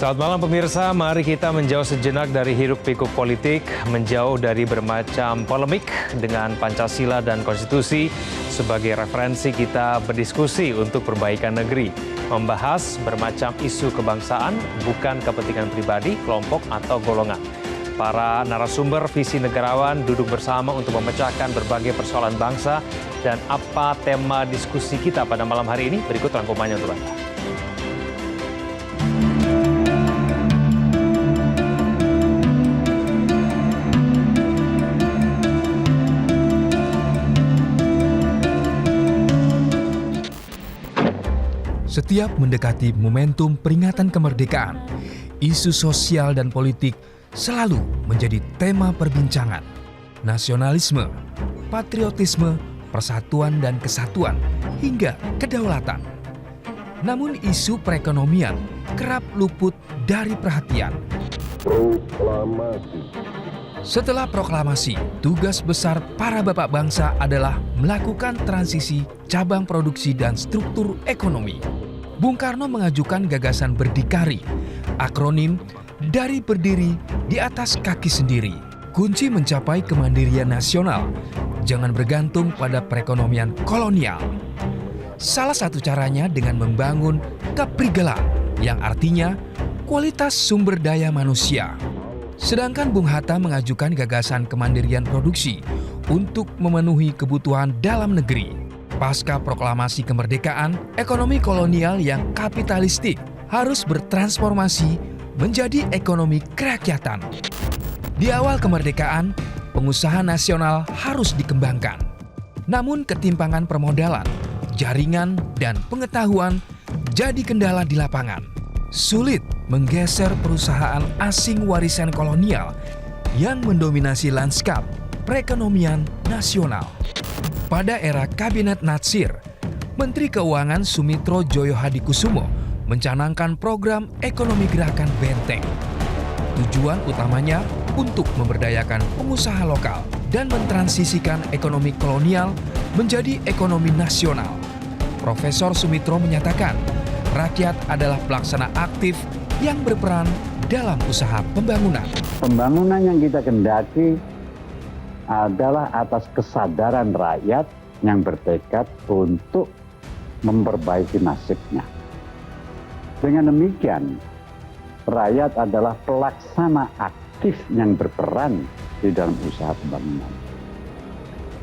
Selamat malam pemirsa, mari kita menjauh sejenak dari hiruk-pikuk politik, menjauh dari bermacam polemik dengan Pancasila dan Konstitusi sebagai referensi kita berdiskusi untuk perbaikan negeri. Membahas bermacam isu kebangsaan, bukan kepentingan pribadi, kelompok, atau golongan. Para narasumber visi negarawan duduk bersama untuk memecahkan berbagai persoalan bangsa. Dan apa tema diskusi kita pada malam hari ini? Berikut rangkumannya untuk Anda. Setiap mendekati momentum peringatan kemerdekaan, isu sosial dan politik selalu menjadi tema perbincangan. Nasionalisme, patriotisme, persatuan dan kesatuan, hingga kedaulatan. Namun isu perekonomian kerap luput dari perhatian. Setelah proklamasi, tugas besar para bapak bangsa adalah melakukan transisi cabang produksi dan struktur ekonomi. Bung Karno mengajukan gagasan berdikari, akronim dari berdiri di atas kaki sendiri. Kunci mencapai kemandirian nasional, jangan bergantung pada perekonomian kolonial. Salah satu caranya dengan membangun keprigelan, yang artinya kualitas sumber daya manusia. Sedangkan Bung Hatta mengajukan gagasan kemandirian produksi untuk memenuhi kebutuhan dalam negeri. Pasca proklamasi kemerdekaan, ekonomi kolonial yang kapitalistik harus bertransformasi menjadi ekonomi kerakyatan. Di awal kemerdekaan, pengusaha nasional harus dikembangkan. Namun ketimpangan permodalan, jaringan, dan pengetahuan jadi kendala di lapangan. Sulit menggeser perusahaan asing warisan kolonial yang mendominasi lanskap perekonomian nasional. Pada era Kabinet Natsir, Menteri Keuangan Sumitro Joyohadikusumo mencanangkan program ekonomi gerakan Benteng. Tujuan utamanya untuk memberdayakan pengusaha lokal dan mentransisikan ekonomi kolonial menjadi ekonomi nasional. Profesor Sumitro menyatakan, rakyat adalah pelaksana aktif yang berperan dalam usaha pembangunan. Pembangunan yang kita kendaki adalah atas kesadaran rakyat yang bertekad untuk memperbaiki nasibnya. Dengan demikian, rakyat adalah pelaksana aktif yang berperan di dalam usaha pembangunan.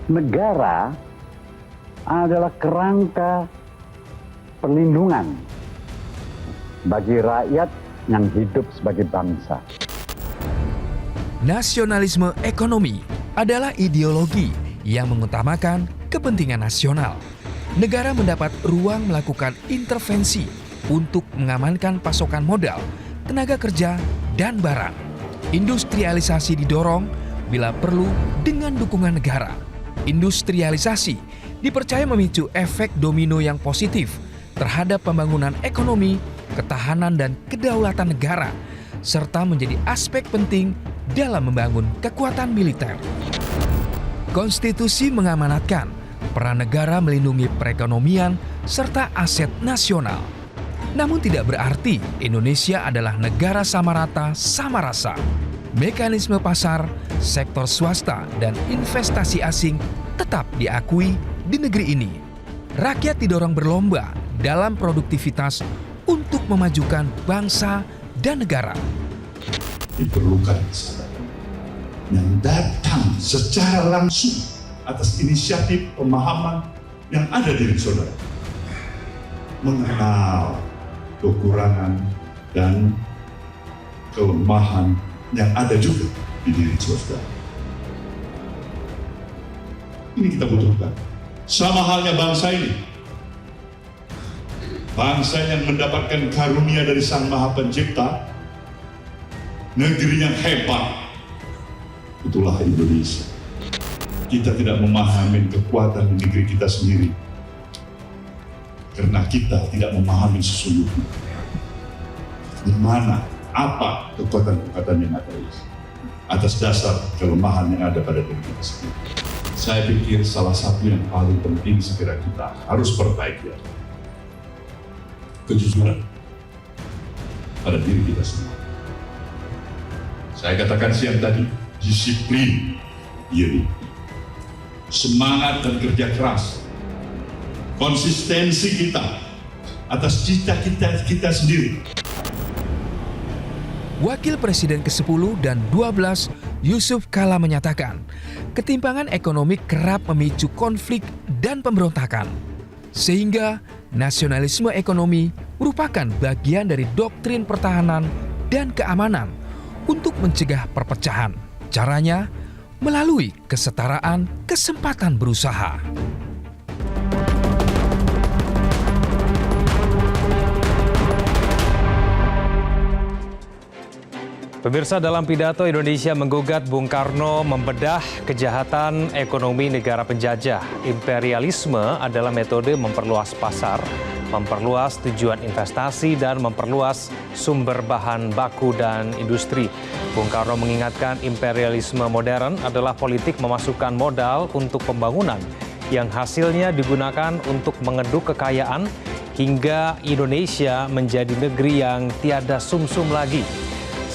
Negara adalah kerangka perlindungan bagi rakyat yang hidup sebagai bangsa. Nasionalisme ekonomi adalah ideologi yang mengutamakan kepentingan nasional. Negara mendapat ruang melakukan intervensi untuk mengamankan pasokan modal, tenaga kerja, dan barang. Industrialisasi didorong bila perlu dengan dukungan negara. Industrialisasi dipercaya memicu efek domino yang positif terhadap pembangunan ekonomi, ketahanan dan kedaulatan negara, serta menjadi aspek penting dalam membangun kekuatan militer. Konstitusi mengamanatkan peran negara melindungi perekonomian serta aset nasional. Namun tidak berarti Indonesia adalah negara sama rata, sama rasa. Mekanisme pasar, sektor swasta, dan investasi asing tetap diakui di negeri ini. Rakyat didorong berlomba dalam produktivitas untuk memajukan bangsa dan negara. Diperlukan kesadaran yang datang secara langsung atas inisiatif pemahaman yang ada di diri saudara. Mengenal kekurangan dan kelemahan yang ada juga di diri saudara. Ini kita butuhkan. Sama halnya bangsa ini. Bangsa yang mendapatkan karunia dari Sang Maha Pencipta, negeri yang hebat, itulah Indonesia. Kita tidak memahami kekuatan negeri kita sendiri, karena kita tidak memahami sesungguhnya di mana, apa kekuatan-kekuatan yang ada atas dasar kelemahan yang ada pada diri kita sendiri. Saya pikir salah satu yang paling penting segera kita harus perbaiki adalah kejujuran. pada diri kita semua. Saya katakan siang tadi, disiplin diri, semangat dan kerja keras, konsistensi kita atas cita-cita kita sendiri. Wakil Presiden ke-10 dan 12 Yusuf Kala menyatakan, ketimpangan ekonomi kerap memicu konflik dan pemberontakan. Sehingga nasionalisme ekonomi merupakan bagian dari doktrin pertahanan dan keamanan untuk mencegah perpecahan. Caranya melalui kesetaraan kesempatan berusaha. Pemirsa, dalam pidato Indonesia menggugat Bung Karno membedah kejahatan ekonomi negara penjajah. Imperialisme adalah metode memperluas pasar, memperluas tujuan investasi, dan memperluas sumber bahan baku dan industri. Bung Karno mengingatkan imperialisme modern adalah politik memasukkan modal untuk pembangunan yang hasilnya digunakan untuk mengeduk kekayaan hingga Indonesia menjadi negeri yang tiada sumsum lagi.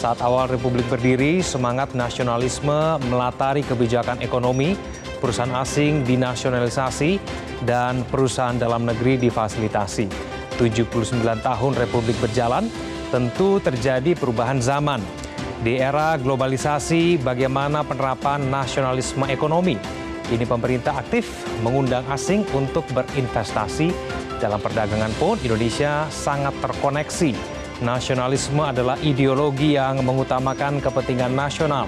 Saat awal Republik berdiri, semangat nasionalisme melatari kebijakan ekonomi, perusahaan asing dinasionalisasi, dan perusahaan dalam negeri difasilitasi. 79 tahun Republik berjalan, tentu terjadi perubahan zaman. Di era globalisasi, bagaimana penerapan nasionalisme ekonomi? Ini pemerintah aktif mengundang asing untuk berinvestasi. Dalam perdagangan pun Indonesia sangat terkoneksi. Nasionalisme adalah ideologi yang mengutamakan kepentingan nasional.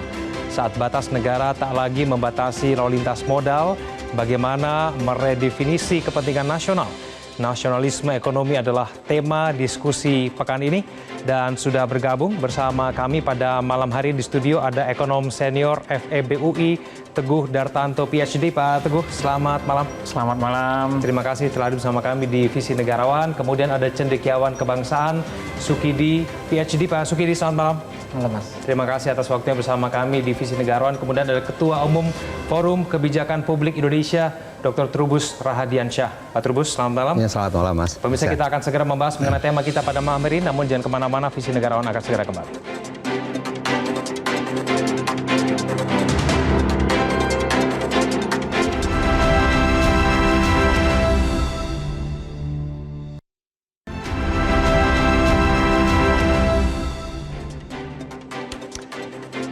Saat batas negara tak lagi membatasi lalu lintas modal, bagaimana meredefinisi kepentingan nasional? Nasionalisme ekonomi adalah tema diskusi pekan ini, dan sudah bergabung bersama kami pada malam hari di studio ada ekonom senior FEB UI Teguh Dartanto PhD. Pak Teguh, selamat malam. Selamat malam. Terima kasih telah hadir bersama kami di Visi Negarawan. Kemudian ada cendekiawan kebangsaan Sukidi PhD. Pak Sukidi, selamat malam. Malam, Mas. Terima kasih atas waktunya bersama kami di Visi Negarawan. Kemudian ada Ketua Umum Forum Kebijakan Publik Indonesia, Dr. Trubus Rahadiansyah. Pak Trubus, selamat malam. Ya, selamat malam, Mas. Pemirsa, kita akan segera membahas mengenai tema kita pada malam hari ini, namun jangan kemana-mana, Visi Negarawan akan segera kembali.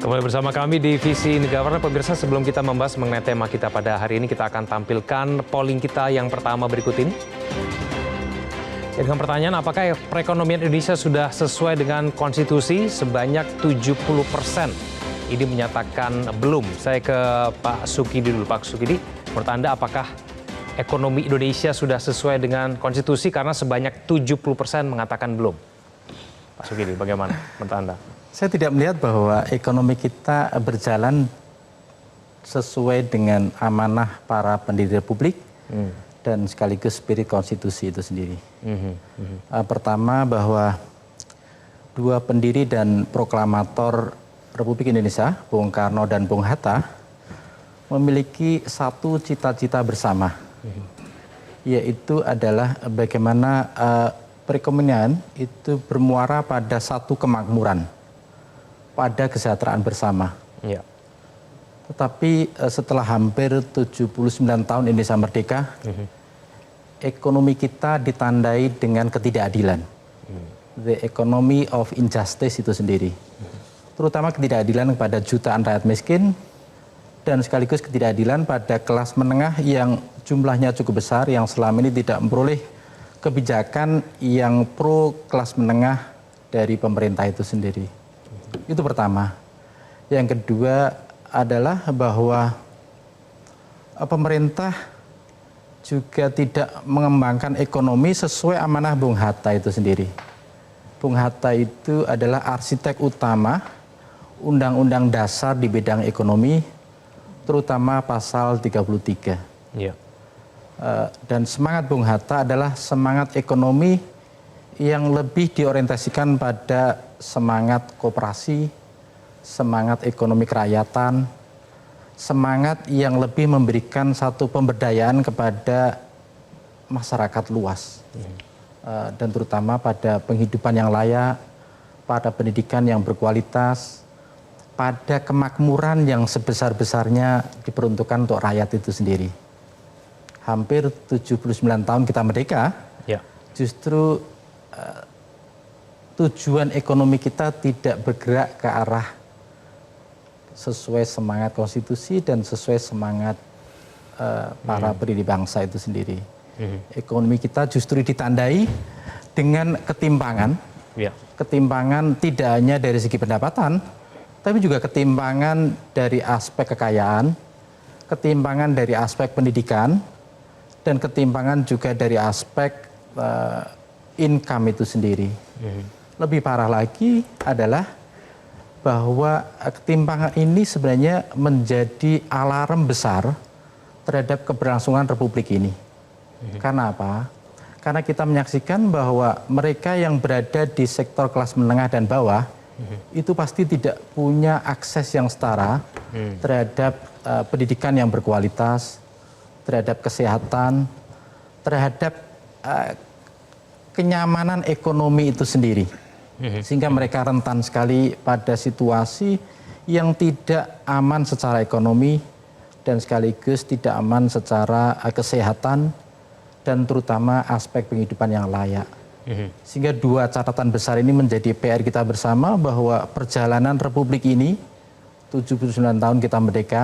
Kembali bersama kami di Visi Negarawan. Pemirsa, sebelum kita membahas mengenai tema kita pada hari ini, kita akan tampilkan polling kita yang pertama berikut ini. Dengan pertanyaan, apakah perekonomian Indonesia sudah sesuai dengan konstitusi? Sebanyak 70% ini menyatakan belum. Saya ke Pak Sukidi dulu. Pak Sukidi, menurut Anda apakah ekonomi Indonesia sudah sesuai dengan konstitusi? Karena sebanyak 70% mengatakan belum. Pak Sukidi, bagaimana menurut Anda? Saya tidak melihat bahwa ekonomi kita berjalan sesuai dengan amanah para pendiri Republik dan sekaligus spirit konstitusi itu sendiri. Pertama, bahwa dua pendiri dan proklamator Republik Indonesia, Bung Karno dan Bung Hatta, memiliki satu cita-cita bersama, yaitu adalah bagaimana perekonomian itu bermuara pada satu kemakmuran, pada kesejahteraan bersama. Ya. Tetapi setelah hampir 79 tahun Indonesia merdeka, ekonomi kita ditandai dengan ketidakadilan. The economy of injustice itu sendiri. Terutama ketidakadilan kepada jutaan rakyat miskin dan sekaligus ketidakadilan pada kelas menengah yang jumlahnya cukup besar, yang selama ini tidak memperoleh kebijakan yang pro kelas menengah dari pemerintah itu sendiri. Itu pertama. Yang kedua adalah bahwa pemerintah juga tidak mengembangkan ekonomi sesuai amanah Bung Hatta itu sendiri. Bung Hatta itu adalah arsitek utama Undang-Undang Dasar di bidang ekonomi, terutama pasal 33. Ya. Dan semangat Bung Hatta adalah semangat ekonomi yang lebih diorientasikan pada semangat koperasi, semangat ekonomi kerakyatan, semangat yang lebih memberikan satu pemberdayaan kepada masyarakat luas, dan terutama pada penghidupan yang layak, pada pendidikan yang berkualitas, pada kemakmuran yang sebesar-besarnya diperuntukkan untuk rakyat itu sendiri. Hampir 79 tahun kita merdeka, justru tujuan ekonomi kita tidak bergerak ke arah sesuai semangat konstitusi dan sesuai semangat para pendiri bangsa itu sendiri. Ekonomi kita justru ditandai dengan ketimpangan, ketimpangan tidak hanya dari segi pendapatan, tapi juga ketimpangan dari aspek kekayaan, ketimpangan dari aspek pendidikan, dan ketimpangan juga dari aspek income itu sendiri. Lebih parah lagi adalah bahwa ketimpangan ini sebenarnya menjadi alarm besar terhadap keberlangsungan Republik ini. Karena apa? Karena kita menyaksikan bahwa mereka yang berada di sektor kelas menengah dan bawah itu pasti tidak punya akses yang setara terhadap pendidikan yang berkualitas, terhadap kesehatan, terhadap kenyamanan ekonomi itu sendiri. Sehingga mereka rentan sekali pada situasi yang tidak aman secara ekonomi dan sekaligus tidak aman secara kesehatan dan terutama aspek penghidupan yang layak. Sehingga dua catatan besar ini menjadi PR kita bersama bahwa perjalanan Republik ini 79 tahun kita merdeka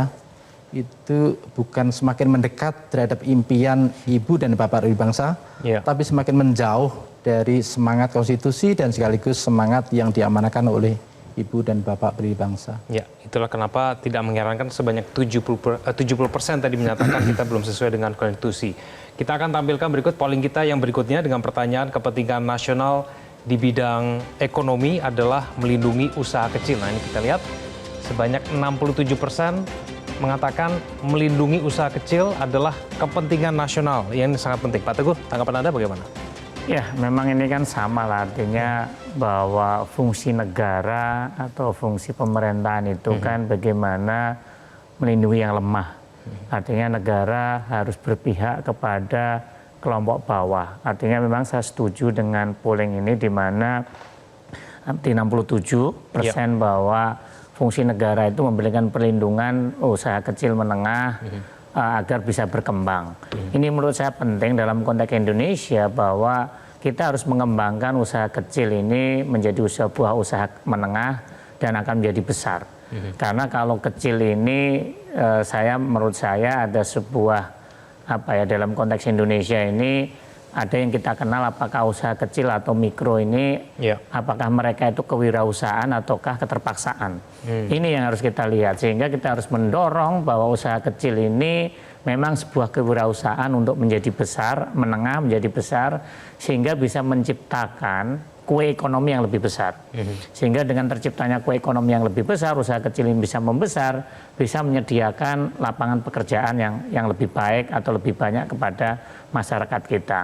itu bukan semakin mendekat terhadap impian ibu dan bapak dari bangsa, tapi semakin menjauh dari semangat konstitusi dan sekaligus semangat yang diamanahkan oleh ibu dan bapak pendiri bangsa. Ya, itulah kenapa tidak mengherankan sebanyak 70% tadi menyatakan kita belum sesuai dengan konstitusi. Kita akan tampilkan berikut polling kita yang berikutnya dengan pertanyaan kepentingan nasional di bidang ekonomi adalah melindungi usaha kecil. Nah ini kita lihat sebanyak 67% mengatakan melindungi usaha kecil adalah kepentingan nasional yang sangat penting. Pak Teguh, tanggapan Anda bagaimana? Ya, memang ini kan sama lah, artinya bahwa fungsi negara atau fungsi pemerintahan itu kan bagaimana melindungi yang lemah. Artinya negara harus berpihak kepada kelompok bawah. Artinya memang saya setuju dengan polling ini di mana 67% bahwa fungsi negara itu memberikan perlindungan usaha kecil menengah agar bisa berkembang. Ini menurut saya penting dalam konteks Indonesia bahwa kita harus mengembangkan usaha kecil ini menjadi sebuah usaha menengah dan akan menjadi besar. Karena kalau kecil ini menurut saya ada sebuah dalam konteks Indonesia ini ada yang kita kenal apakah usaha kecil atau mikro ini apakah mereka itu kewirausahaan ataukah keterpaksaan. Ini yang harus kita lihat sehingga kita harus mendorong bahwa usaha kecil ini memang sebuah kewirausahaan untuk menjadi besar, menengah menjadi besar sehingga bisa menciptakan kue ekonomi yang lebih besar. Sehingga dengan terciptanya kue ekonomi yang lebih besar, usaha kecil ini bisa membesar, bisa menyediakan lapangan pekerjaan yang lebih baik atau lebih banyak kepada masyarakat kita.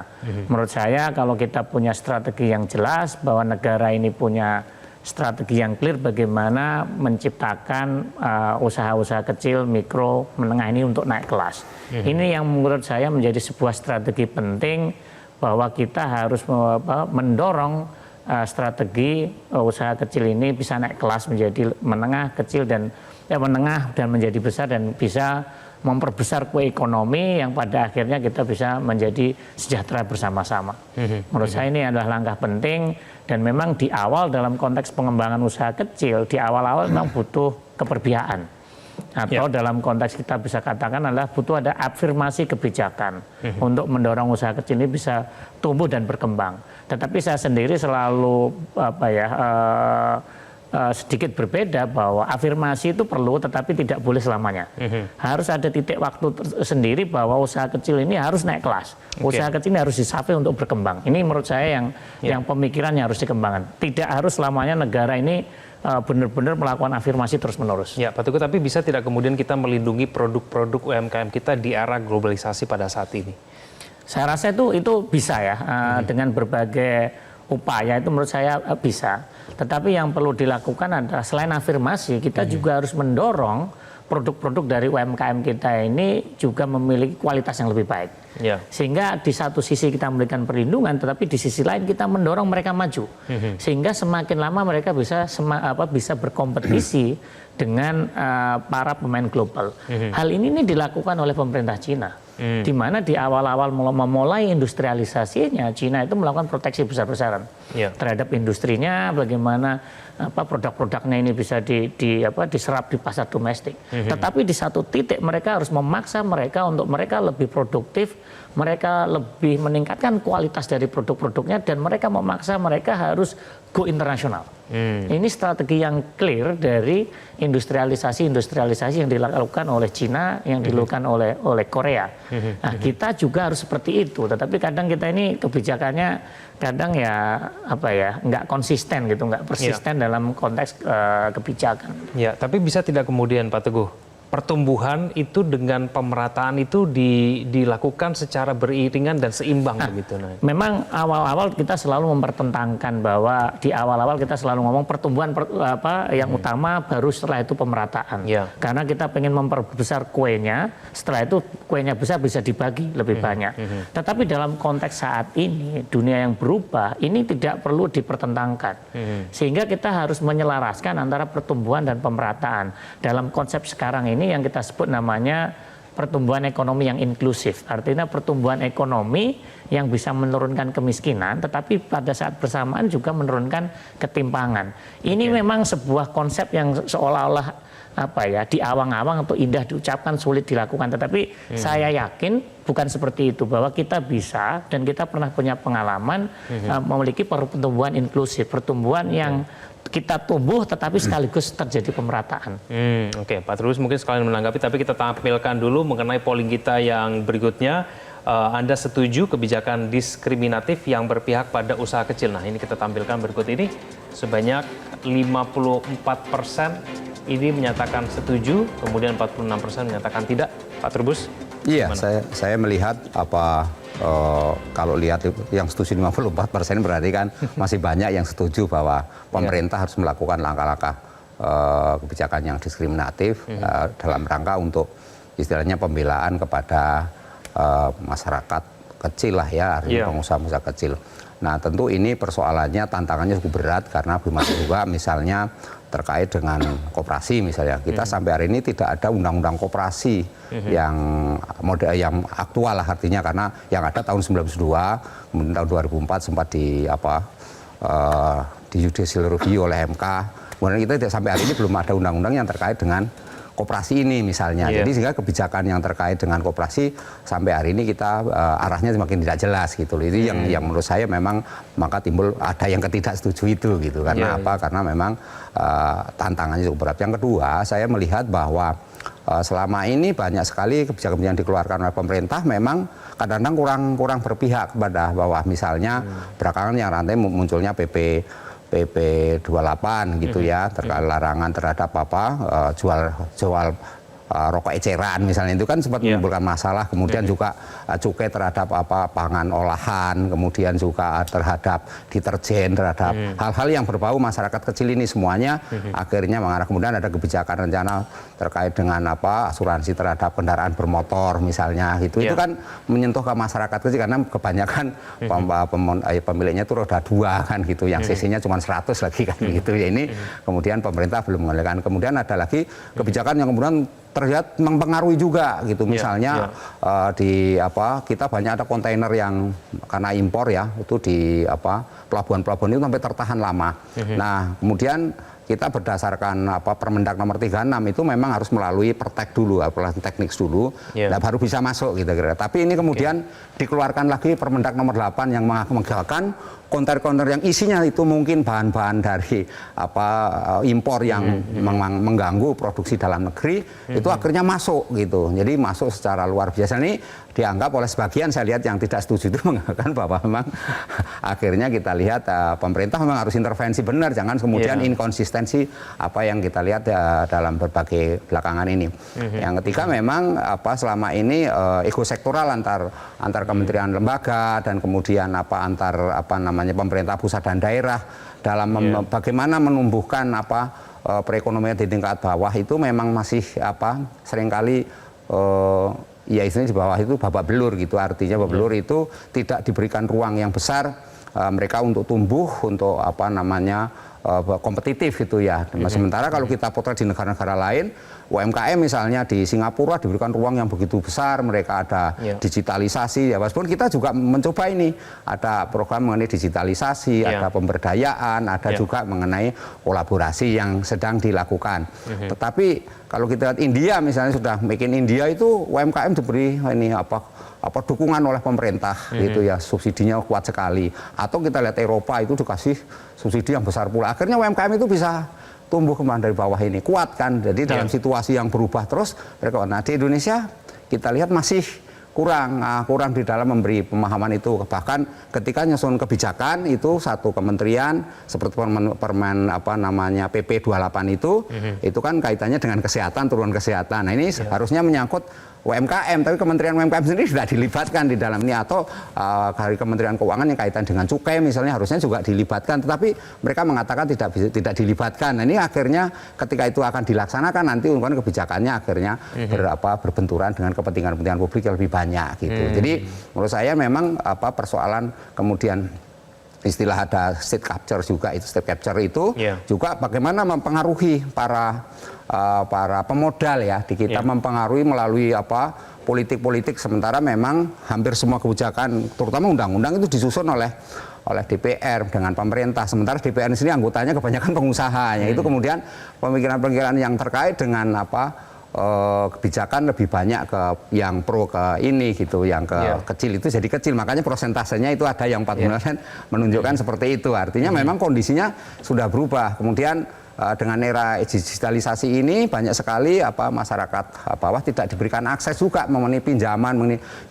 Menurut saya kalau kita punya strategi yang jelas bahwa negara ini punya strategi yang clear bagaimana menciptakan usaha-usaha kecil, mikro, menengah ini untuk naik kelas. Ini yang menurut saya menjadi sebuah strategi penting bahwa kita harus mendorong strategi usaha kecil ini bisa naik kelas menjadi menengah, kecil dan menengah dan menjadi besar dan bisa memperbesar kue ekonomi yang pada akhirnya kita bisa menjadi sejahtera bersama-sama. Menurut saya ini adalah langkah penting dan memang di awal dalam konteks pengembangan usaha kecil, di awal-awal memang butuh keberpihakan. Atau dalam konteks kita bisa katakan adalah butuh ada afirmasi kebijakan untuk mendorong usaha kecil ini bisa tumbuh dan berkembang. Tetapi saya sendiri selalu sedikit berbeda bahwa afirmasi itu perlu tetapi tidak boleh selamanya. Harus ada titik waktu sendiri bahwa usaha kecil ini harus naik kelas. Usaha kecil ini harus disapai untuk berkembang. Ini menurut saya yang pemikirannya harus dikembangkan. Tidak harus selamanya negara ini benar-benar melakukan afirmasi terus-menerus. Ya, Pak Teguh, tapi bisa tidak kemudian kita melindungi produk-produk UMKM kita di era globalisasi pada saat ini? Saya rasa itu bisa ya, dengan berbagai upaya itu menurut saya bisa. Tetapi yang perlu dilakukan adalah selain afirmasi, kita juga harus mendorong produk-produk dari UMKM kita ini juga memiliki kualitas yang lebih baik. Ya. Sehingga di satu sisi kita memberikan perlindungan, tetapi di sisi lain kita mendorong mereka maju. Sehingga semakin lama mereka bisa berkompetisi dengan para pemain global. Hal ini dilakukan oleh pemerintah Cina. Di mana di awal-awal memulai industrialisasinya, Cina itu melakukan proteksi besar-besaran terhadap industrinya, bagaimana produk-produknya ini bisa diserap di pasar domestik. Tetapi di satu titik mereka harus memaksa mereka untuk mereka lebih produktif, mereka lebih meningkatkan kualitas dari produk-produknya, dan mereka memaksa mereka harus go internasional. Ini strategi yang clear dari industrialisasi yang dilakukan oleh Cina, yang dilakukan oleh Korea. Nah, kita juga harus seperti itu. Tetapi kadang kita ini kebijakannya kadang nggak konsisten gitu, nggak persisten dalam konteks kebijakan. Ya, tapi bisa tidak kemudian Pak Teguh, pertumbuhan itu dengan pemerataan itu dilakukan secara beriringan dan seimbang begitu. Memang awal-awal kita selalu mempertentangkan bahwa di awal-awal kita selalu ngomong pertumbuhan yang utama, baru setelah itu pemerataan. Karena kita pengen memperbesar kuenya, setelah itu kuenya besar bisa dibagi lebih banyak. Tetapi dalam konteks saat ini, dunia yang berubah, ini tidak perlu dipertentangkan. Sehingga kita harus menyelaraskan antara pertumbuhan dan pemerataan. Dalam konsep sekarang ini yang kita sebut namanya pertumbuhan ekonomi yang inklusif. Artinya pertumbuhan ekonomi yang bisa menurunkan kemiskinan, tetapi pada saat bersamaan juga menurunkan ketimpangan. Ini memang sebuah konsep yang seolah-olah di awang-awang atau indah diucapkan, sulit dilakukan. Tetapi saya yakin bukan seperti itu, bahwa kita bisa dan kita pernah punya pengalaman memiliki pertumbuhan inklusif, pertumbuhan yang kita tumbuh tetapi sekaligus terjadi pemerataan. Oke, Pak Trubus mungkin sekalian menanggapi, tapi kita tampilkan dulu mengenai polling kita yang berikutnya. Anda setuju kebijakan diskriminatif yang berpihak pada usaha kecil? Nah, ini kita tampilkan berikut ini. Sebanyak 54% ini menyatakan setuju, kemudian 46% menyatakan tidak. Pak Trubus? Iya, saya melihat kalau lihat yang setuju 54% berarti kan masih banyak yang setuju bahwa pemerintah harus melakukan langkah-langkah kebijakan yang diskriminatif dalam rangka untuk istilahnya pembelaan kepada masyarakat kecil lah ya, artinya pengusaha-pengusaha kecil. Nah, tentu ini persoalannya, tantangannya cukup berat karena juga misalnya terkait dengan koperasi misalnya. Kita sampai hari ini tidak ada undang-undang koperasi yang model yang aktual lah artinya, karena yang ada tahun 1992, kemudian tahun 2004 sempat di judicial review oleh MK. Kemudian kita sampai hari ini belum ada undang-undang yang terkait dengan koperasi ini misalnya. Jadi sehingga kebijakan yang terkait dengan koperasi sampai hari ini kita arahnya semakin tidak jelas gitu. Itu yang menurut saya memang maka timbul ada yang ketidaksetuju itu gitu. Karena apa? Karena memang tantangannya cukup berat. Yang kedua, saya melihat bahwa selama ini banyak sekali kebijakan yang dikeluarkan oleh pemerintah memang kadang-kadang kurang berpihak kepada bawah. Misalnya belakangan yang rantai munculnya PP 28 gitu ya, terkait larangan terhadap jual rokok eceran misalnya, itu kan sempat menimbulkan masalah. Kemudian juga cukai terhadap pangan olahan, kemudian juga terhadap deterjen, terhadap hal-hal yang berbau masyarakat kecil ini semuanya akhirnya mengarah. Kemudian ada kebijakan rencana terkait dengan asuransi terhadap kendaraan bermotor misalnya gitu. Itu kan menyentuh ke masyarakat kecil karena kebanyakan pemiliknya itu roda 2 kan gitu, yang cc-nya cuma 100 lagi kan gitu ya. Ini kemudian pemerintah belum mengalihkan. Kemudian ada lagi kebijakan yang kemudian terlihat mempengaruhi juga gitu, misalnya kita banyak ada kontainer yang karena impor ya, itu di pelabuhan-pelabuhan itu sampai tertahan lama. Nah, kemudian kita berdasarkan Permendak nomor 36 itu memang harus melalui pertek dulu, teknik dulu, baru bisa masuk gitu kira. Tapi ini kemudian dikeluarkan lagi Permendak nomor 8 yang menggagalkan kontainer-kontainer yang isinya itu mungkin bahan-bahan dari impor yang mengganggu produksi dalam negeri, itu akhirnya masuk gitu. Jadi masuk secara luar biasa. Ini dianggap oleh sebagian, saya lihat yang tidak setuju itu mengatakan bahwa memang akhirnya kita lihat pemerintah memang harus intervensi benar, jangan kemudian inkonsistensi apa yang kita lihat dalam berbagai belakangan ini. Yang ketiga memang selama ini ego sektoral antar kementerian lembaga dan kemudian antar pemerintah pusat dan daerah dalam bagaimana menumbuhkan perekonomian di tingkat bawah itu memang masih seringkali ya istilahnya di bawah itu babak belur gitu. Artinya babak belur itu tidak diberikan ruang yang besar mereka untuk tumbuh, untuk kompetitif gitu ya. Sementara kalau kita potret di negara-negara lain, UMKM misalnya di Singapura diberikan ruang yang begitu besar, mereka ada digitalisasi ya. Meskipun kita juga mencoba ini, ada program mengenai digitalisasi, ada pemberdayaan, ada juga mengenai kolaborasi yang sedang dilakukan. Tetapi kalau kita lihat India misalnya, sudah Make in India itu UMKM diberi ini dukungan oleh pemerintah gitu ya, subsidinya kuat sekali. Atau kita lihat Eropa itu dikasih subsidi yang besar pula. Akhirnya UMKM itu bisa tumbuh kembali dari bawah ini, kuat kan. Jadi dalam situasi yang berubah terus mereka. Nah di Indonesia kita lihat masih kurang di dalam memberi pemahaman itu. Bahkan ketika nyusun kebijakan itu satu kementerian seperti permen PP 28 itu kan kaitannya dengan kesehatan, turunan kesehatan. Nah ini harusnya menyangkut UMKM, tapi Kementerian UMKM sendiri sudah dilibatkan di dalam ini, atau dari Kementerian Keuangan yang kaitan dengan cukai misalnya harusnya juga dilibatkan, tetapi mereka mengatakan tidak dilibatkan. Nah, ini akhirnya ketika itu akan dilaksanakan nanti kebijakannya akhirnya berbenturan dengan kepentingan publik yang lebih banyak gitu. Jadi menurut saya memang persoalan kemudian istilah ada state capture juga, itu state capture itu juga bagaimana mempengaruhi para pemodal ya di kita, mempengaruhi melalui politik-politik, sementara memang hampir semua kebijakan terutama undang-undang itu disusun oleh DPR dengan pemerintah, sementara DPR di sini anggotanya kebanyakan pengusaha. Itu kemudian pemikiran-pemikiran yang terkait dengan kebijakan lebih banyak ke yang pro ke ini gitu, yang ke kecil itu jadi kecil, makanya prosentasenya itu ada yang 40% menunjukkan seperti itu. Artinya memang kondisinya sudah berubah. Kemudian dengan era digitalisasi ini banyak sekali masyarakat bawah tidak diberikan akses juga mengenai pinjaman.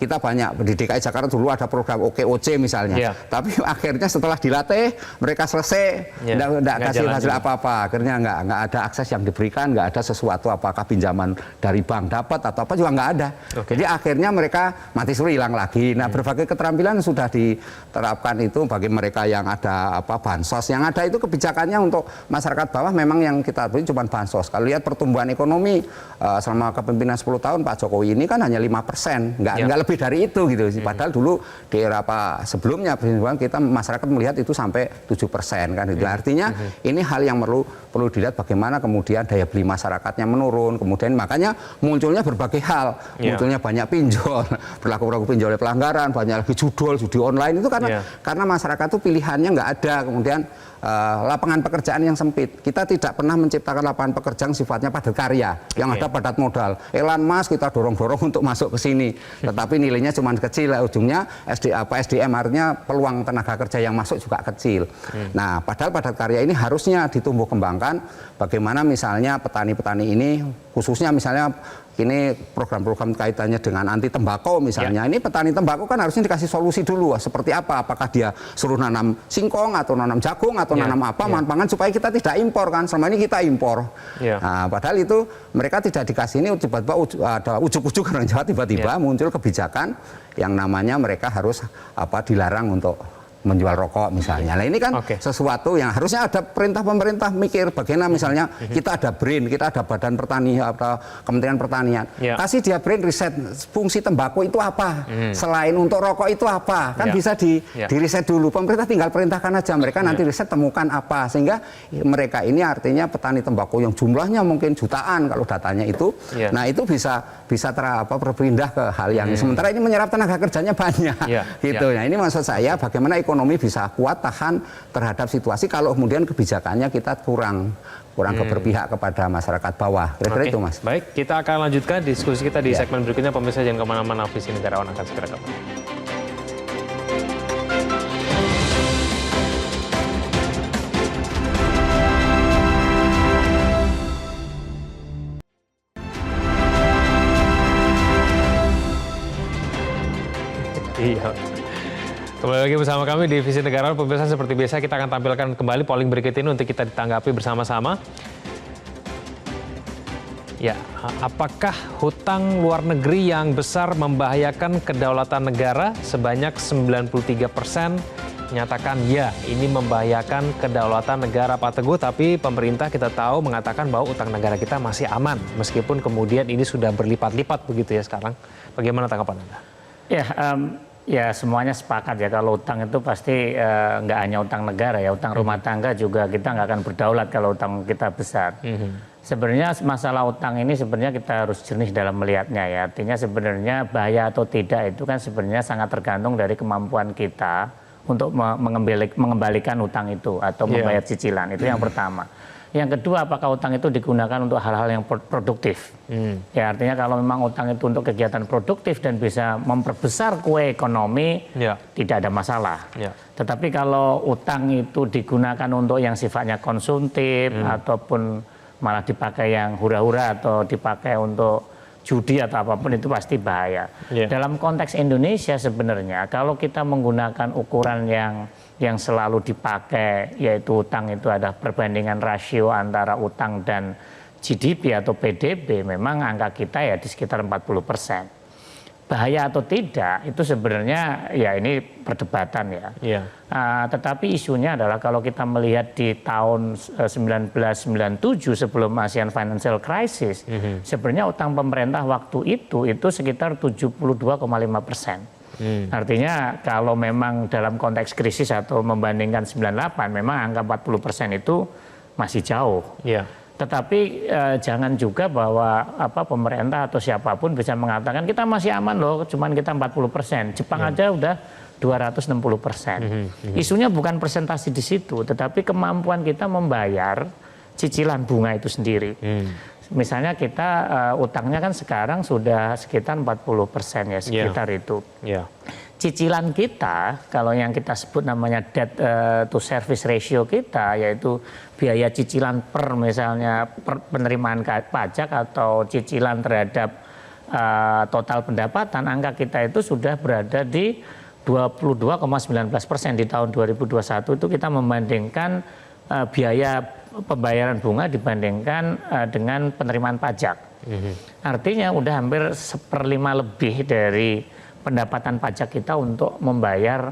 Kita banyak di DKI Jakarta dulu ada program OKOC misalnya, tapi akhirnya setelah dilatih mereka selesai tidak kasih hasil apa-apa, akhirnya nggak ada akses yang diberikan, nggak ada sesuatu, apakah pinjaman dari bank dapat atau apa juga nggak ada. Jadi akhirnya mereka mati suri, hilang lagi. Nah berbagai keterampilan sudah diterapkan itu bagi mereka yang ada bansos, yang ada itu kebijakannya untuk masyarakat bawah memang yang kita beri cuma bansos. Kalau lihat pertumbuhan ekonomi selama kepemimpinan 10 tahun Pak Jokowi ini kan hanya 5%, nggak lebih dari itu gitu. Padahal dulu di era sebelumnya kita masyarakat melihat itu sampai 7% kan gitu. Artinya ini hal yang perlu dilihat bagaimana kemudian daya beli masyarakatnya menurun, kemudian makanya munculnya berbagai hal, munculnya banyak pinjol, berlaku pinjol pelanggaran, banyak lagi judi online itu karena masyarakat itu pilihannya nggak ada, kemudian lapangan pekerjaan yang sempit. Kita tidak pernah menciptakan lapangan pekerjaan sifatnya padat karya, yang ada padat modal. Elon Musk kita dorong-dorong untuk masuk ke sini, tetapi nilainya cuma kecil, ujungnya SDM artinya peluang tenaga kerja yang masuk juga kecil. Nah, padahal padat karya ini harusnya ditumbuh kembangkan. Bagaimana misalnya petani-petani ini, khususnya misalnya ini program-program kaitannya dengan anti tembakau misalnya. Ini petani tembakau kan harusnya dikasih solusi dulu, seperti apa? Apakah dia suruh nanam singkong atau nanam jagung atau nanam bahan pangan supaya kita tidak impor kan? Selama ini kita impor. Nah, padahal itu mereka tidak dikasih ini, tiba-tiba ada ujuk-ujuk orang Jawa tiba-tiba muncul kebijakan yang namanya mereka harus dilarang untuk menjual rokok misalnya. Nah ini kan sesuatu yang harusnya ada perintah pemerintah mikir bagaimana misalnya kita ada BRIN, kita ada Badan Pertanian atau Kementerian Pertanian. Kasih dia BRIN riset fungsi tembakau itu apa, selain untuk rokok itu apa, kan bisa di riset dulu. Pemerintah tinggal perintahkan aja, mereka nanti riset temukan apa, sehingga mereka ini artinya petani tembakau yang jumlahnya mungkin jutaan kalau datanya itu, nah itu bisa berpindah ke hal yang sementara ini menyerap tenaga kerjanya banyak, gitu. Nah ini maksud saya bagaimana ekonomi bisa kuat tahan terhadap situasi kalau kemudian kebijakannya kita kurang berpihak kepada masyarakat bawah. Kira-kira itu Mas. Baik, kita akan lanjutkan diskusi kita di segmen berikutnya. Pemirsa jangan kemana-mana, Visi Negarawan akan segera kembali. Iya. Kembali lagi bersama kami di Visi Negarawan. Pemirsa, seperti biasa kita akan tampilkan kembali polling berikut ini untuk kita ditanggapi bersama-sama. Ya, apakah hutang luar negeri yang besar membahayakan kedaulatan negara? Sebanyak 93% menyatakan ya ini membahayakan kedaulatan negara Pak Teguh, tapi pemerintah kita tahu mengatakan bahwa utang negara kita masih aman meskipun kemudian ini sudah berlipat-lipat begitu ya sekarang. Bagaimana tanggapan Anda? Ya semuanya sepakat ya kalau utang itu pasti nggak hanya utang negara ya, utang rumah tangga juga kita nggak akan berdaulat kalau utang kita besar. Sebenarnya masalah utang ini sebenarnya kita harus jernih dalam melihatnya ya. Artinya sebenarnya bahaya atau tidak itu kan sebenarnya sangat tergantung dari kemampuan kita untuk mengembalikan utang itu atau membayar cicilan. Itu yang pertama. Yang kedua, apakah utang itu digunakan untuk hal-hal yang produktif? Ya artinya kalau memang utang itu untuk kegiatan produktif dan bisa memperbesar kue ekonomi, tidak ada masalah. Tetapi kalau utang itu digunakan untuk yang sifatnya konsumtif ataupun malah dipakai yang hura-hura atau dipakai untuk judi atau apapun, itu pasti bahaya. Dalam konteks Indonesia sebenarnya kalau kita menggunakan ukuran yang selalu dipakai, yaitu utang itu ada perbandingan rasio antara utang dan GDP atau PDB, memang angka kita ya di sekitar 40%. Bahaya atau tidak itu sebenarnya ya ini perdebatan ya. Tetapi isunya adalah kalau kita melihat di tahun 1997 sebelum ASEAN Financial Crisis, sebenarnya utang pemerintah waktu itu sekitar 72,5%. Artinya kalau memang dalam konteks krisis atau membandingkan 98, memang angka 40% itu masih jauh. Tetapi jangan juga bahwa pemerintah atau siapapun bisa mengatakan kita masih aman loh, cuman kita 40%. Jepang aja udah 260%. Isunya bukan persentase di situ, tetapi kemampuan kita membayar cicilan bunga itu sendiri. Misalnya kita utangnya kan sekarang sudah sekitar 40% ya, sekitar itu. Cicilan kita, kalau yang kita sebut namanya debt to service ratio kita, yaitu biaya cicilan per misalnya penerimaan pajak atau cicilan terhadap total pendapatan, angka kita itu sudah berada di 22,19% di tahun 2021. Itu kita membandingkan biaya pembayaran bunga dibandingkan dengan penerimaan pajak. Artinya udah hampir 1/5 lebih dari pendapatan pajak kita untuk membayar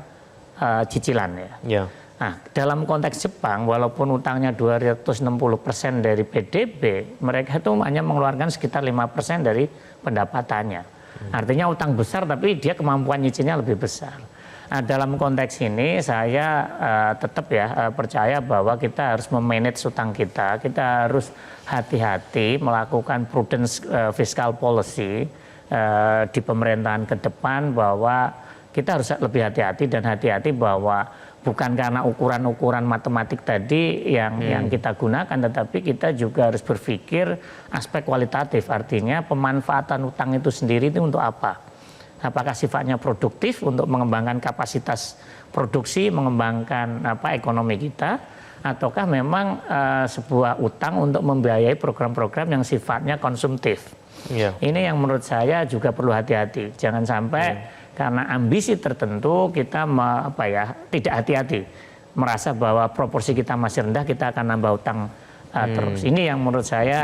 cicilan ya. Nah, dalam konteks Jepang, walaupun utangnya 260% dari PDB, mereka itu hanya mengeluarkan sekitar 5% dari pendapatannya. Artinya utang besar, tapi dia kemampuan nyicilnya lebih besar. Nah, dalam konteks ini saya tetap ya percaya bahwa kita harus memanage utang kita. Kita harus hati-hati melakukan prudence fiscal policy di pemerintahan ke depan, bahwa kita harus lebih hati-hati dan hati-hati bahwa bukan karena ukuran-ukuran matematik tadi yang kita gunakan, tetapi kita juga harus berpikir aspek kualitatif. Artinya pemanfaatan utang itu sendiri itu untuk apa? Apakah sifatnya produktif untuk mengembangkan kapasitas produksi, mengembangkan ekonomi kita, ataukah memang sebuah utang untuk membiayai program-program yang sifatnya konsumtif? Ini yang menurut saya juga perlu hati-hati. Jangan sampai karena ambisi tertentu kita tidak hati-hati, merasa bahwa proporsi kita masih rendah, kita akan nambah utang terus. Ini yang menurut saya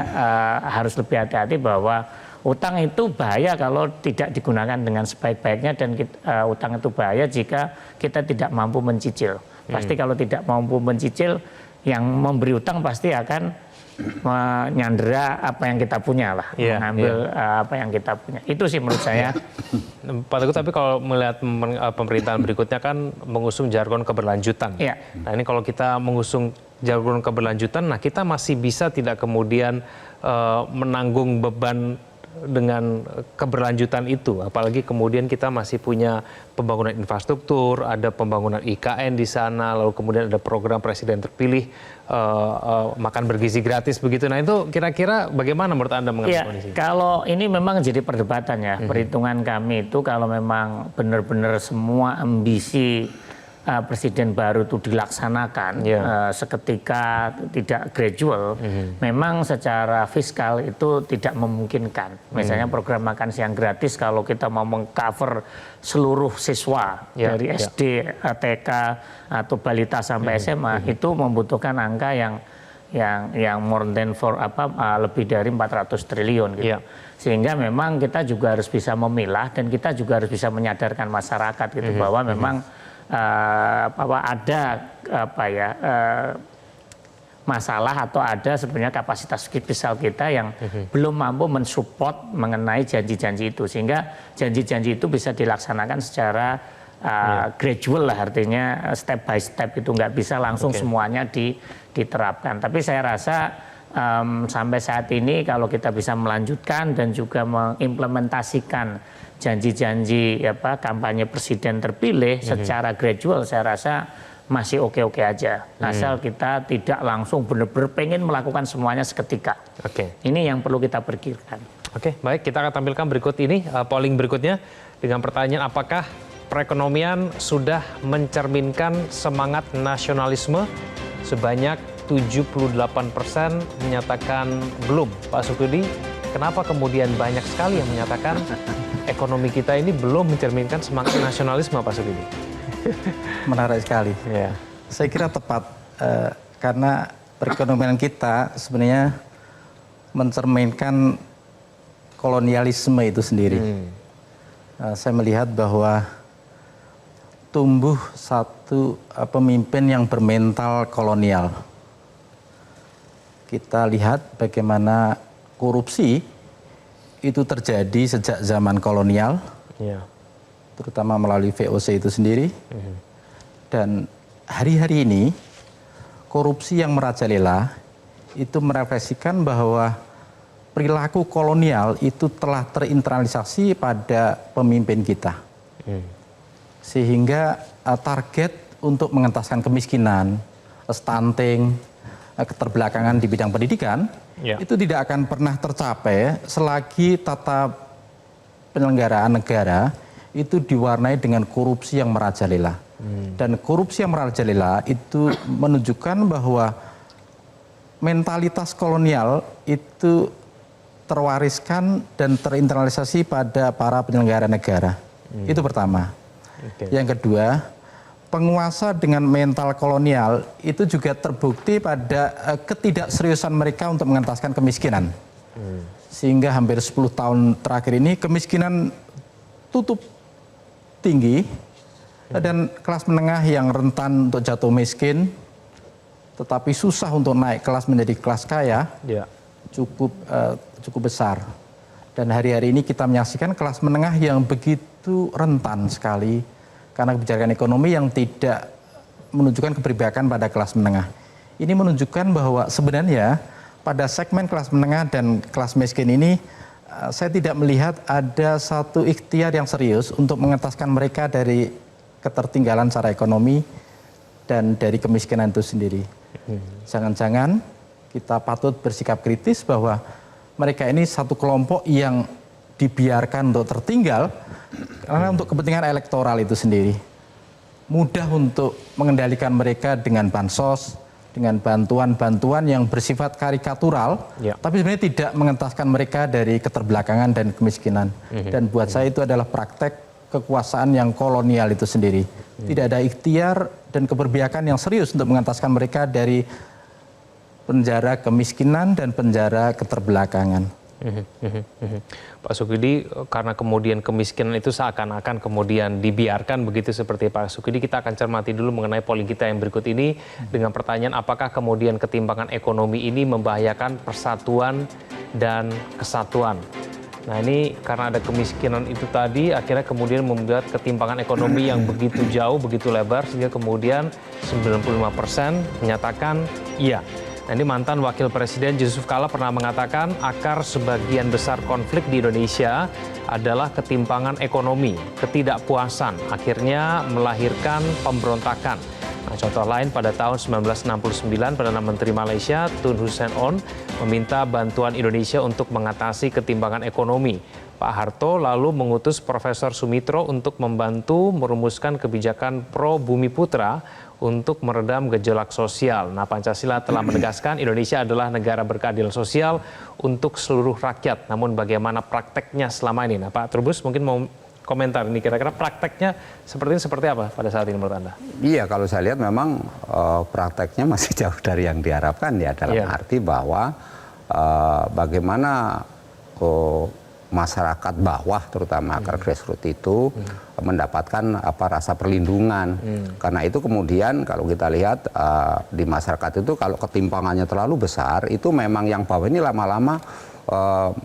harus lebih hati-hati, bahwa utang itu bahaya kalau tidak digunakan dengan sebaik-baiknya, dan utang itu bahaya jika kita tidak mampu mencicil. Pasti kalau tidak mampu mencicil, yang memberi utang pasti akan menyandera apa yang kita punya lah, mengambil apa yang kita punya. Itu sih menurut saya. Pak Teguh, tapi kalau melihat pemerintahan berikutnya kan mengusung jargon keberlanjutan. Nah ini kalau kita mengusung jargon keberlanjutan, nah kita masih bisa tidak kemudian menanggung beban dengan keberlanjutan itu, apalagi kemudian kita masih punya pembangunan infrastruktur, ada pembangunan IKN di sana, lalu kemudian ada program presiden terpilih makan bergizi gratis begitu. Nah itu kira-kira bagaimana menurut Anda mengenai kondisi? Kalau ini memang jadi perdebatan ya, perhitungan kami itu kalau memang benar-benar semua ambisi presiden baru itu dilaksanakan seketika, tidak gradual, memang secara fiskal itu tidak memungkinkan. Misalnya program makan siang gratis, kalau kita mau mengcover seluruh siswa dari SD, TK atau balita sampai SMA, itu membutuhkan angka yang more than lebih dari 400 triliun gitu. Sehingga memang kita juga harus bisa memilah, dan kita juga harus bisa menyadarkan masyarakat gitu, bahwa memang masalah atau ada sebenarnya kapasitas fiskal kita yang belum mampu mensupport mengenai janji-janji itu, sehingga janji-janji itu bisa dilaksanakan secara gradual lah, artinya step by step, itu nggak bisa langsung semuanya diterapkan. Tapi saya rasa sampai saat ini kalau kita bisa melanjutkan dan juga mengimplementasikan janji-janji kampanye presiden terpilih secara gradual, saya rasa masih oke-oke aja, asal kita tidak langsung benar-benar pengen melakukan semuanya seketika. Ini yang perlu kita pikirkan. Baik, kita akan tampilkan berikut ini polling berikutnya dengan pertanyaan, apakah perekonomian sudah mencerminkan semangat nasionalisme? Sebanyak 78% menyatakan belum. Pak Sukudi, kenapa kemudian banyak sekali yang menyatakan ekonomi kita ini belum mencerminkan semangat nasionalisme, Pak Sukudi? Menarik sekali. Ya. Saya kira tepat, karena perekonomian kita sebenarnya mencerminkan kolonialisme itu sendiri. Saya melihat bahwa tumbuh satu pemimpin yang bermental kolonial. Kita lihat bagaimana korupsi itu terjadi sejak zaman kolonial. Terutama melalui VOC itu sendiri. Dan hari-hari ini korupsi yang merajalela itu merefleksikan bahwa perilaku kolonial itu telah terinternalisasi pada pemimpin kita. Sehingga target untuk mengentaskan kemiskinan, stunting, keterbelakangan di bidang pendidikan itu tidak akan pernah tercapai selagi tata penyelenggaraan negara itu diwarnai dengan korupsi yang merajalela. Dan korupsi yang merajalela itu menunjukkan bahwa mentalitas kolonial itu terwariskan dan terinternalisasi pada para penyelenggara negara. Itu pertama. Yang kedua, penguasa dengan mental kolonial itu juga terbukti pada ketidakseriusan mereka untuk mengentaskan kemiskinan. Sehingga hampir 10 tahun terakhir ini kemiskinan tutup tinggi, dan kelas menengah yang rentan untuk jatuh miskin tetapi susah untuk naik kelas menjadi kelas kaya cukup besar. Dan hari-hari ini kita menyaksikan kelas menengah yang begitu rentan sekali karena kebijakan ekonomi yang tidak menunjukkan keberpihakan pada kelas menengah. Ini menunjukkan bahwa sebenarnya pada segmen kelas menengah dan kelas miskin ini saya tidak melihat ada satu ikhtiar yang serius untuk mengentaskan mereka dari ketertinggalan secara ekonomi dan dari kemiskinan itu sendiri. Jangan-jangan kita patut bersikap kritis bahwa mereka ini satu kelompok yang dibiarkan untuk tertinggal karena untuk kepentingan elektoral itu sendiri. Mudah untuk mengendalikan mereka dengan bansos, dengan bantuan-bantuan yang bersifat karikatural, tapi sebenarnya tidak mengentaskan mereka dari keterbelakangan dan kemiskinan. Dan buat saya itu adalah praktek kekuasaan yang kolonial itu sendiri. Tidak ada ikhtiar dan keberpihakan yang serius untuk mengentaskan mereka dari penjara kemiskinan dan penjara keterbelakangan. Pak Sukidi, karena kemudian kemiskinan itu seakan-akan kemudian dibiarkan begitu seperti Pak Sukidi, kita akan cermati dulu mengenai polling kita yang berikut ini dengan pertanyaan, apakah kemudian ketimpangan ekonomi ini membahayakan persatuan dan kesatuan? Nah, ini karena ada kemiskinan itu tadi akhirnya kemudian membuat ketimpangan ekonomi yang begitu jauh, begitu lebar, sehingga kemudian 95% menyatakan iya. Nah, ini mantan Wakil Presiden Yusuf Kala pernah mengatakan akar sebagian besar konflik di Indonesia adalah ketimpangan ekonomi, ketidakpuasan, akhirnya melahirkan pemberontakan. Nah, contoh lain pada tahun 1969, Perdana Menteri Malaysia Tun Hussein Onn meminta bantuan Indonesia untuk mengatasi ketimpangan ekonomi. Pak Harto lalu mengutus Profesor Sumitro untuk membantu merumuskan kebijakan pro Bumi Putra untuk meredam gejolak sosial. Nah, Pancasila telah menegaskan Indonesia adalah negara berkeadilan sosial untuk seluruh rakyat. Namun bagaimana prakteknya selama ini? Nah, Pak Trubus mungkin mau komentar ini, kira-kira prakteknya seperti apa pada saat ini menurut Anda? Iya, kalau saya lihat memang prakteknya masih jauh dari yang diharapkan ya, dalam arti bahwa bagaimana masyarakat bawah terutama akar grassroots itu mendapatkan rasa perlindungan. Karena itu kemudian kalau kita lihat di masyarakat itu kalau ketimpangannya terlalu besar itu memang yang bawah ini lama-lama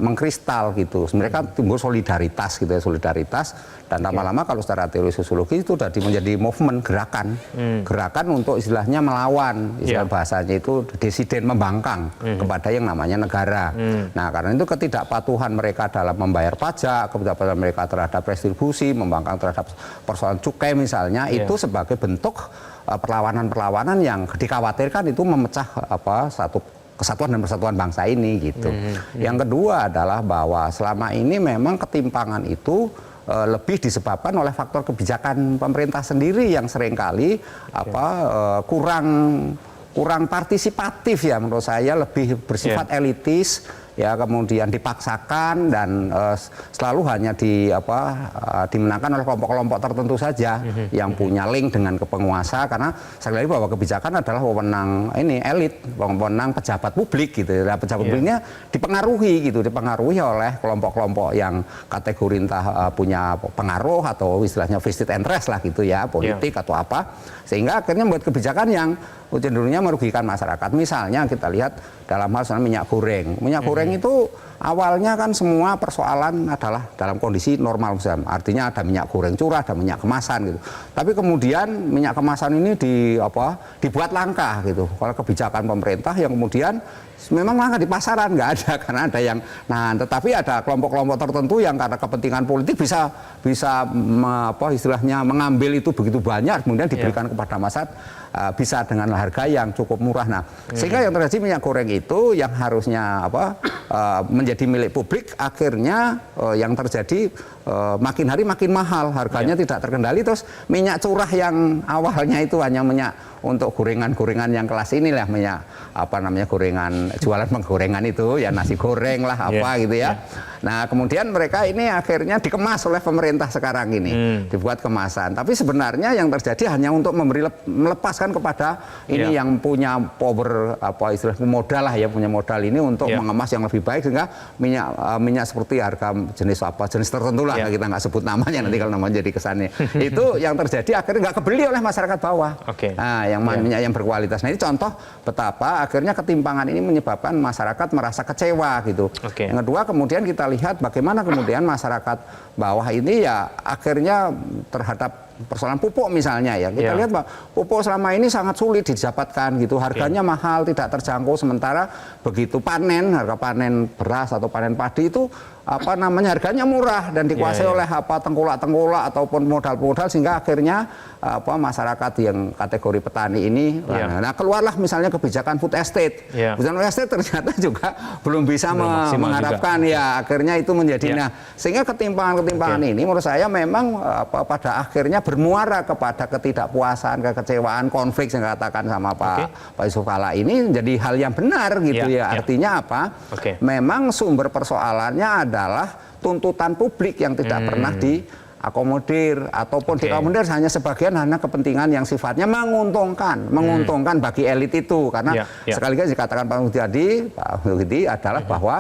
mengkristal gitu. Mereka timbul solidaritas gitu ya, solidaritas, dan lama-lama kalau secara teori sosiologi itu sudah menjadi movement, gerakan. Gerakan untuk istilahnya melawan, istilah bahasanya itu disiden, membangkang kepada yang namanya negara. Nah, karena itu ketidakpatuhan mereka dalam membayar pajak, ketidakpatuhan mereka terhadap restribusi, membangkang terhadap persoalan cukai misalnya, itu sebagai bentuk perlawanan-perlawanan yang dikhawatirkan itu memecah satu kesatuan dan persatuan bangsa ini gitu. Yang kedua adalah bahwa selama ini memang ketimpangan itu lebih disebabkan oleh faktor kebijakan pemerintah sendiri yang seringkali kurang partisipatif ya, menurut saya lebih bersifat elitis ya, kemudian dipaksakan dan selalu hanya dimenangkan oleh kelompok-kelompok tertentu saja yang punya link dengan penguasa, karena sekali lagi bahwa kebijakan adalah wewenang elit, wewenang pejabat publik gitu. Nah, pejabat publiknya dipengaruhi oleh kelompok-kelompok yang kategori entah punya pengaruh atau istilahnya vested interest lah gitu ya, politik atau apa, sehingga akhirnya membuat kebijakan yang cenderungnya merugikan masyarakat. Misalnya kita lihat dalam hal minyak goreng. Minyak goreng itu awalnya kan semua persoalan adalah dalam kondisi normal, artinya ada minyak goreng curah, ada minyak kemasan gitu. Tapi kemudian minyak kemasan ini dibuat langka gitu. Kalau kebijakan pemerintah yang kemudian memang langka di pasaran, nggak ada, karena ada yang tetapi ada kelompok-kelompok tertentu yang karena kepentingan politik bisa istilahnya mengambil itu begitu banyak, kemudian diberikan kepada masyarakat bisa dengan harga yang cukup murah. Nah, sehingga yang terjadi minyak goreng itu yang harusnya menjadi milik publik, akhirnya yang terjadi makin hari makin mahal, harganya tidak terkendali. Terus minyak curah yang awalnya itu hanya minyak untuk gorengan-gorengan yang kelas inilah, minyak gorengan, jualan penggorengan itu ya, nasi goreng lah gitu ya. Nah, kemudian mereka ini akhirnya dikemas oleh pemerintah sekarang ini, dibuat kemasan. Tapi sebenarnya yang terjadi hanya untuk melepaskan kepada ini yang punya power istilahnya modal lah ya, punya modal ini untuk mengemas yang lebih baik, sehingga minyak seperti harga jenis tertentu lah, kita nggak sebut namanya nanti kalau namanya jadi kesannya. Itu yang terjadi akhirnya nggak kebeli oleh masyarakat bawah. Nah, yang minyak yang berkualitas. Nah, ini contoh betapa akhirnya ketimpangan ini menyebabkan masyarakat merasa kecewa gitu. Yang kedua, kemudian kita lihat bagaimana kemudian masyarakat bawah ini ya akhirnya terhadap persoalan pupuk misalnya ya, kita lihat bahwa pupuk selama ini sangat sulit didapatkan gitu, harganya mahal, tidak terjangkau, sementara begitu harga panen beras atau panen padi itu harganya murah dan dikuasai oleh tengkulak-tengkulak ataupun modal-modal, sehingga akhirnya masyarakat yang kategori petani ini nah keluarlah misalnya kebijakan food estate. Kebijakan food estate ternyata juga belum bisa mengharapkan juga. Akhirnya itu menjadi sehingga ketimpangan ini menurut saya memang pada akhirnya bermuara kepada ketidakpuasan, kekecewaan, konflik yang dikatakan sama Pak Yusuf Kalla ini menjadi hal yang benar gitu ya. Artinya apa? Memang sumber persoalannya adalah tuntutan publik yang tidak pernah diakomodir, ataupun diakomodir hanya sebagian, hanya kepentingan yang sifatnya menguntungkan bagi elit itu. Karena sekali lagi dikatakan Pak Muhyadi adalah bahwa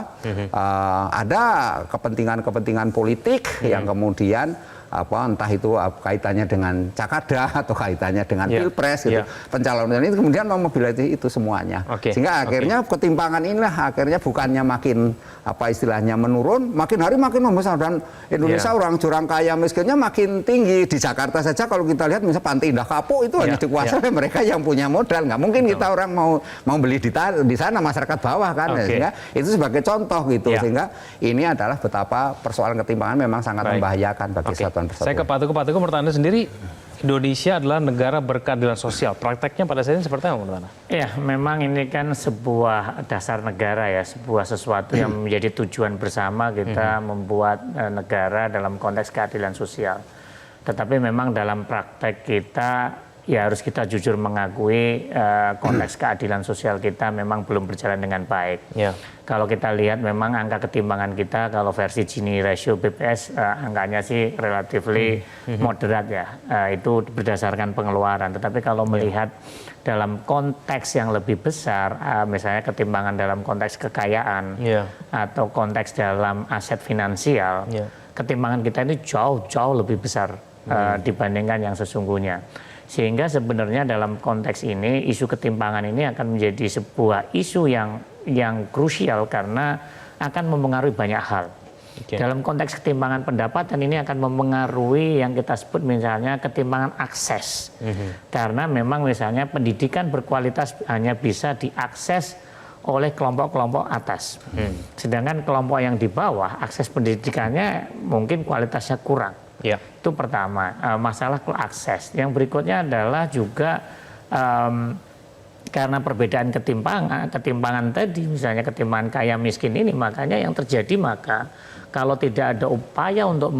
ada kepentingan politik yang kemudian entah itu kaitannya dengan Cakada atau kaitannya dengan Pilpres gitu. Pencalonan ini kemudian memobilisasi itu semuanya. Sehingga akhirnya ketimpangan inilah akhirnya bukannya makin istilahnya menurun, makin hari makin membesar, dan Indonesia orang jurang kaya miskinnya makin tinggi. Di Jakarta saja kalau kita lihat misalnya Pantai Indah Kapuk itu hanya dikuasai oleh mereka yang punya modal. Nggak mungkin kita orang mau beli di sana, masyarakat bawah kan. Sehingga itu sebagai contoh gitu. Sehingga ini adalah betapa persoalan ketimpangan memang sangat membahayakan bagi kesatuan. Saya ke Pak Teguh. Pak Teguh, menurut Anda sendiri, Indonesia adalah negara berkeadilan sosial. Prakteknya pada saat ini seperti apa menurut Anda? Ya, memang ini kan sebuah dasar negara ya, sebuah sesuatu yang menjadi tujuan bersama kita membuat negara dalam konteks keadilan sosial. Tetapi memang dalam praktek kita ya harus kita jujur mengakui konteks keadilan sosial kita memang belum berjalan dengan baik. Ya. Kalau kita lihat memang angka ketimpangan kita kalau versi Gini ratio BPS angkanya sih relatively moderat ya. Itu berdasarkan pengeluaran. Tetapi kalau melihat dalam konteks yang lebih besar, misalnya ketimpangan dalam konteks kekayaan atau konteks dalam aset finansial, ketimpangan kita ini jauh lebih besar dibandingkan yang sesungguhnya. Sehingga sebenarnya dalam konteks ini isu ketimpangan ini akan menjadi sebuah isu yang krusial karena akan mempengaruhi banyak hal. Dalam konteks ketimpangan pendapatan ini akan mempengaruhi yang kita sebut misalnya ketimpangan akses. Karena memang misalnya pendidikan berkualitas hanya bisa diakses oleh kelompok-kelompok atas. Sedangkan kelompok yang di bawah akses pendidikannya mungkin kualitasnya kurang. Itu pertama, masalah akses. Yang berikutnya adalah juga karena perbedaan ketimpangan tadi, misalnya ketimpangan kaya miskin ini, makanya yang terjadi maka kalau tidak ada upaya untuk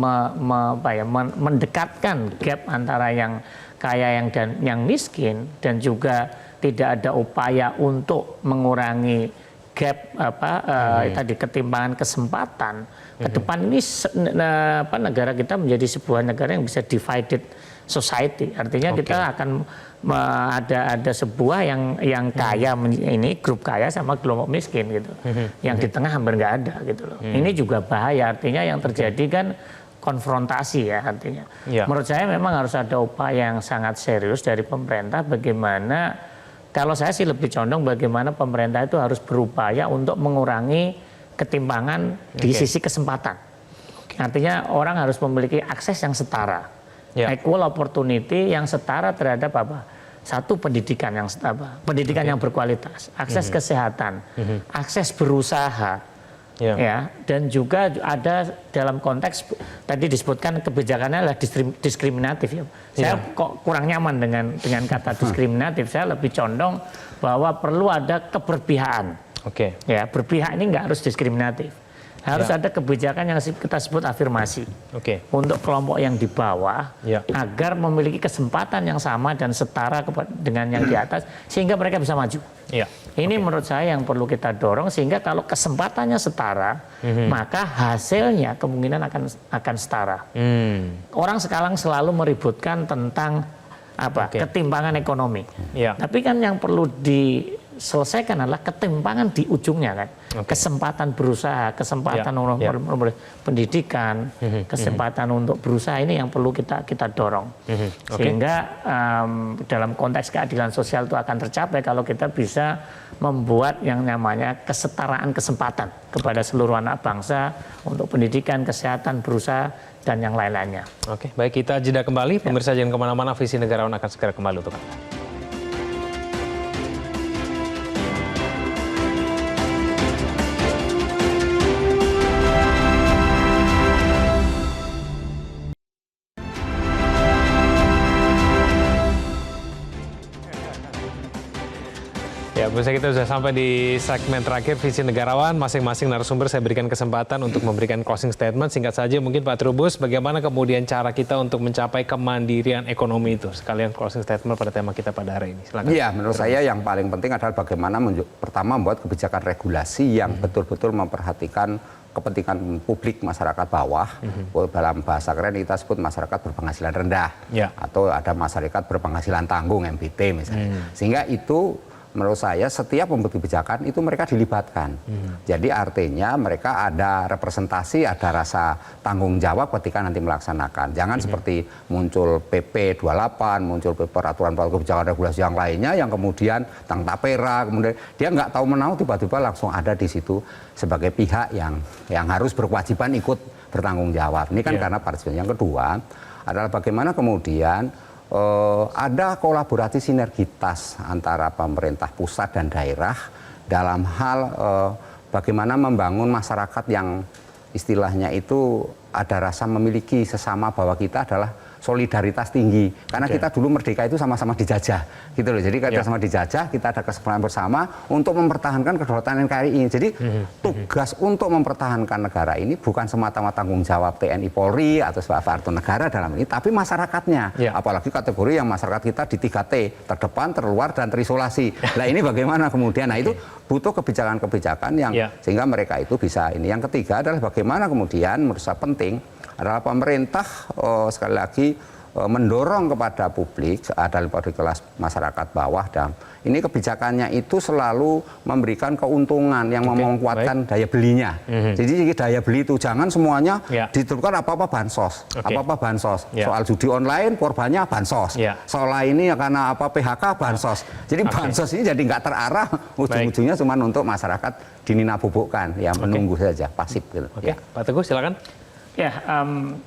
mendekatkan gap antara yang kaya dan yang miskin, dan juga tidak ada upaya untuk mengurangi gap tadi ketimpangan kesempatan, ke depan ini negara kita menjadi sebuah negara yang bisa divided society. Artinya kita akan ada sebuah yang kaya ini grup kaya sama kelompok miskin gitu. Yang di tengah hampir nggak ada gitu loh. Ini juga bahaya. Artinya yang terjadi kan konfrontasi ya artinya. Menurut saya memang harus ada upaya yang sangat serius dari pemerintah bagaimana, kalau saya sih lebih condong bagaimana pemerintah itu harus berupaya untuk mengurangi ketimpangan di sisi kesempatan. Artinya orang harus memiliki akses yang setara. Equal opportunity yang setara terhadap apa? Satu, pendidikan yang setara, pendidikan yang berkualitas, akses kesehatan, akses berusaha, ya, dan juga ada dalam konteks tadi disebutkan kebijakannya adalah diskriminatif ya. Saya kok kurang nyaman dengan kata diskriminatif. Saya lebih condong bahwa perlu ada keberpihakan. Ya, berpihak ini nggak harus diskriminatif. Harus ada kebijakan yang kita sebut afirmasi untuk kelompok yang di bawah agar memiliki kesempatan yang sama dan setara dengan yang di atas sehingga mereka bisa maju. Ini menurut saya yang perlu kita dorong sehingga kalau kesempatannya setara maka hasilnya kemungkinan akan setara. Orang sekarang selalu meributkan tentang ketimpangan ekonomi. Tapi kan yang perlu diselesaikan adalah ketimpangan di ujungnya kan. Kesempatan berusaha, kesempatan untuk pendidikan, kesempatan untuk berusaha ini yang perlu kita dorong. Sehingga dalam konteks keadilan sosial itu akan tercapai kalau kita bisa membuat yang namanya kesetaraan kesempatan kepada seluruh anak bangsa untuk pendidikan, kesehatan, berusaha, dan yang lain-lainnya. Baik, kita jeda kembali. Pemirsa jangan kemana-mana, Visi Negarawan akan segera kembali untuk Anda. Ya, pemirsa kita sudah sampai di segmen terakhir Visi Negarawan. Masing-masing narasumber saya berikan kesempatan untuk memberikan closing statement. Singkat saja mungkin Pak Trubus, bagaimana kemudian cara kita untuk mencapai kemandirian ekonomi itu? Sekalian closing statement pada tema kita pada hari ini. Silakan. Iya, menurut saya yang paling penting adalah bagaimana pertama membuat kebijakan regulasi yang betul-betul memperhatikan kepentingan publik masyarakat bawah. Dalam bahasa keren kita sebut masyarakat berpenghasilan rendah. Atau ada masyarakat berpenghasilan tanggung, MBT misalnya. Sehingga itu menurut saya setiap pembuat kebijakan itu mereka dilibatkan. Jadi artinya mereka ada representasi, ada rasa tanggung jawab ketika nanti melaksanakan. Jangan seperti muncul PP 28, muncul peraturan kebijakan regulasi yang lainnya yang kemudian tentang tapera, kemudian dia nggak tahu menau tiba-tiba langsung ada di situ sebagai pihak yang harus berkewajiban ikut bertanggung jawab. Ini kan karena partisipasi. Yang kedua adalah bagaimana kemudian ada kolaborasi sinergitas antara pemerintah pusat dan daerah dalam hal bagaimana membangun masyarakat yang istilahnya itu ada rasa memiliki sesama bahwa kita adalah solidaritas tinggi. Karena kita dulu merdeka itu sama-sama dijajah, gitu loh. Jadi kita sama dijajah, kita ada kesepakatan bersama untuk mempertahankan kedaulatan NKRI ini. Jadi tugas untuk mempertahankan negara ini bukan semata-mata tanggung jawab TNI Polri atau aparatur negara dalam ini, tapi masyarakatnya. Apalagi kategori yang masyarakat kita di 3T, terdepan, terluar, dan terisolasi. Nah ini bagaimana kemudian? Nah itu butuh kebijakan-kebijakan yang sehingga mereka itu bisa ini. Yang ketiga adalah bagaimana kemudian menurut saya penting adalah pemerintah sekali lagi mendorong kepada publik adalah pada kelas masyarakat bawah dan ini kebijakannya itu selalu memberikan keuntungan yang menguatkan daya belinya. Jadi daya beli itu jangan semuanya ditentukan apa-apa bansos, apa-apa bansos. Soal judi online korbannya bansos. Soal ini karena apa PHK bansos. Jadi bansos ini jadi nggak terarah, ujung-ujungnya cuma untuk masyarakat dininabubukkan, ya menunggu saja pasif gitu. Pak Teguh silakan. Ya,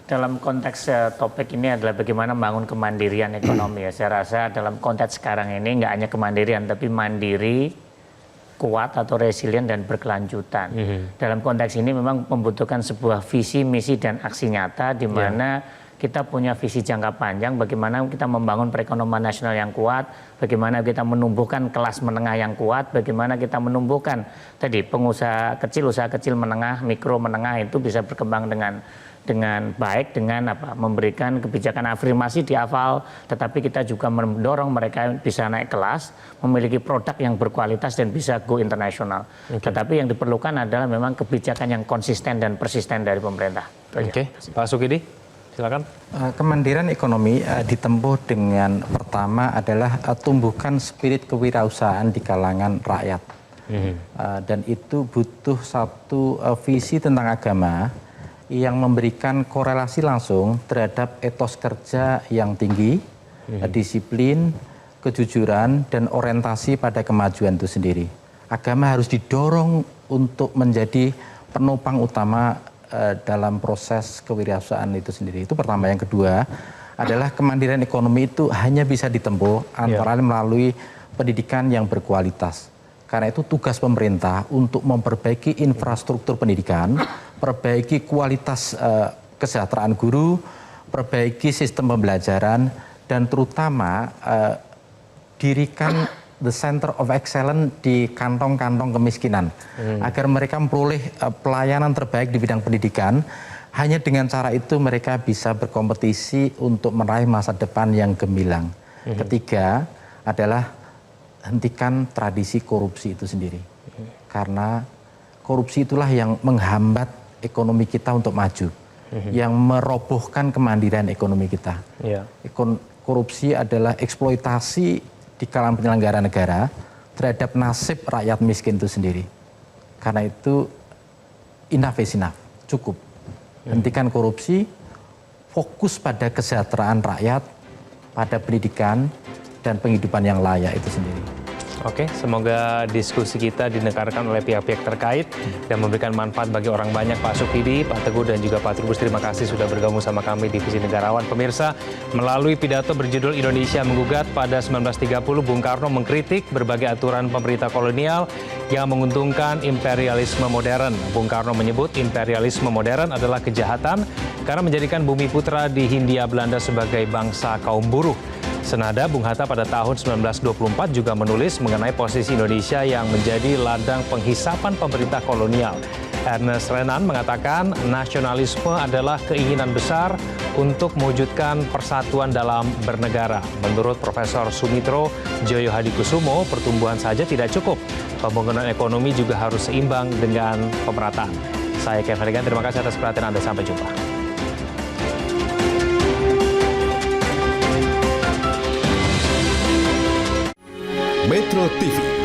dalam konteks topik ini adalah bagaimana membangun kemandirian ekonomi ya. Saya rasa dalam konteks sekarang ini nggak hanya kemandirian, tapi mandiri, kuat atau resilient dan berkelanjutan. Dalam konteks ini memang membutuhkan sebuah visi, misi dan aksi nyata di mana kita punya visi jangka panjang bagaimana kita membangun perekonomian nasional yang kuat, bagaimana kita menumbuhkan kelas menengah yang kuat, bagaimana kita menumbuhkan tadi pengusaha kecil, usaha kecil menengah, mikro menengah itu bisa berkembang dengan baik dengan memberikan kebijakan afirmasi di awal, tetapi kita juga mendorong mereka bisa naik kelas, memiliki produk yang berkualitas dan bisa go internasional. Tetapi yang diperlukan adalah memang kebijakan yang konsisten dan persisten dari pemerintah. Pak Sukidi, silakan. Kemandirian ekonomi ditempuh dengan pertama adalah tumbuhkan spirit kewirausahaan di kalangan rakyat. Dan itu butuh satu visi tentang agama yang memberikan korelasi langsung terhadap etos kerja yang tinggi, disiplin, kejujuran, dan orientasi pada kemajuan itu sendiri. Agama harus didorong untuk menjadi penopang utama dalam proses kewirausahaan itu sendiri. Itu pertama. Yang kedua adalah kemandirian ekonomi itu hanya bisa ditempuh antara lain melalui pendidikan yang berkualitas. Karena itu tugas pemerintah untuk memperbaiki infrastruktur pendidikan, perbaiki kualitas kesejahteraan guru, perbaiki sistem pembelajaran, dan terutama dirikan the center of excellence di kantong-kantong kemiskinan. Agar mereka memperoleh pelayanan terbaik di bidang pendidikan. Hanya dengan cara itu mereka bisa berkompetisi untuk meraih masa depan yang gemilang. Ketiga adalah hentikan tradisi korupsi itu sendiri. Karena korupsi itulah yang menghambat ekonomi kita untuk maju. Yang merobohkan kemandirian ekonomi kita. Korupsi adalah eksploitasi di kalangan penyelenggara negara terhadap nasib rakyat miskin itu sendiri. Karena itu enough is enough, cukup. Hentikan korupsi, fokus pada kesejahteraan rakyat, pada pendidikan dan penghidupan yang layak itu sendiri. Oke, semoga diskusi kita didengarkan oleh pihak-pihak terkait dan memberikan manfaat bagi orang banyak. Pak Sukidi, Pak Teguh, dan juga Pak Trubus, terima kasih sudah bergabung sama kami di Visi Negarawan. Pemirsa, melalui pidato berjudul Indonesia Menggugat pada 1930, Bung Karno mengkritik berbagai aturan pemerintah kolonial yang menguntungkan imperialisme modern. Bung Karno menyebut imperialisme modern adalah kejahatan karena menjadikan bumi putra di Hindia Belanda sebagai bangsa kaum buruh. Senada, Bung Hatta pada tahun 1924 juga menulis mengenai posisi Indonesia yang menjadi ladang penghisapan pemerintah kolonial. Ernest Renan mengatakan nasionalisme adalah keinginan besar untuk mewujudkan persatuan dalam bernegara. Menurut Profesor Sumitro Joyo Hadikusumo, pertumbuhan saja tidak cukup. Pembangunan ekonomi juga harus seimbang dengan pemerataan. Saya Kevin Regan, terima kasih atas perhatian Anda. Sampai jumpa. Metro TV